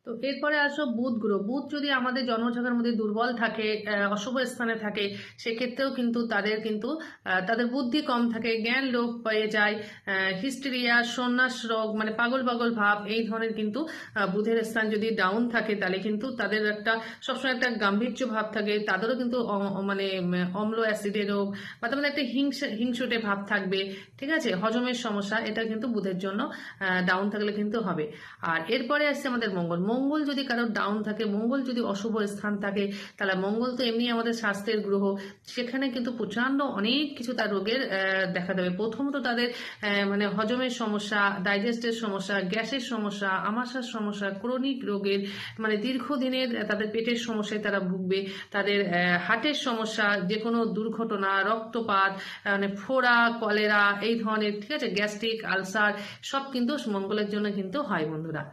তো এরপরে আসো বুধ গ্রহ। বুধ যদি আমাদের জন্মছকের মধ্যে দুর্বল থাকে, অশুভ স্থানে থাকে, সেক্ষেত্রেও কিন্তু তাদের বুদ্ধি কম থাকে, জ্ঞান লোপ পেয়ে যায়, হিস্টেরিয়া, সন্ন্যাস রোগ, মানে পাগল পাগল ভাব, এই ধরনের কিন্তু বুধের স্থান যদি ডাউন থাকে তাহলে কিন্তু তাদের সবসময় একটা গাম্ভীর্য ভাব থাকে, তাদেরও কিন্তু মানে অম্ল অ্যাসিডের রোগ বা তার মধ্যে একটা হিংসুটে ভাব থাকবে। ঠিক আছে, হজমের সমস্যা, এটা কিন্তু বুধের জন্য ডাউন থাকলে কিন্তু হবে। আর এরপরে আসছে আমাদের মঙ্গল। মঙ্গল যদি কারোর ডাউন থাকে, মঙ্গল যদি অশুভ স্থান থাকে, তাহলে মঙ্গল তো এমনি আমাদের স্বাস্থ্যের গ্রহ, সেখানে কিন্তু প্রচন্ড অনেক কিছু তার রোগের দেখা দেবে। প্রথমত তাদের মানে হজমের সমস্যা, ডাইজেস্টের সমস্যা, গ্যাসের সমস্যা, আমাশার সমস্যা, ক্রনিক রোগের, মানে দীর্ঘদিনের তাদের পেটের সমস্যায় তারা ভুগবে, তাদের হার্টের সমস্যা, যে কোনো দুর্ঘটনা, রক্তপাত, মানে ফোড়া, কলেরা, এই ধরনের, ঠিক আছে, গ্যাস্ট্রিক আলসার, সব কিন্তু মঙ্গলের জন্য কিন্তু হয় বন্ধুরা।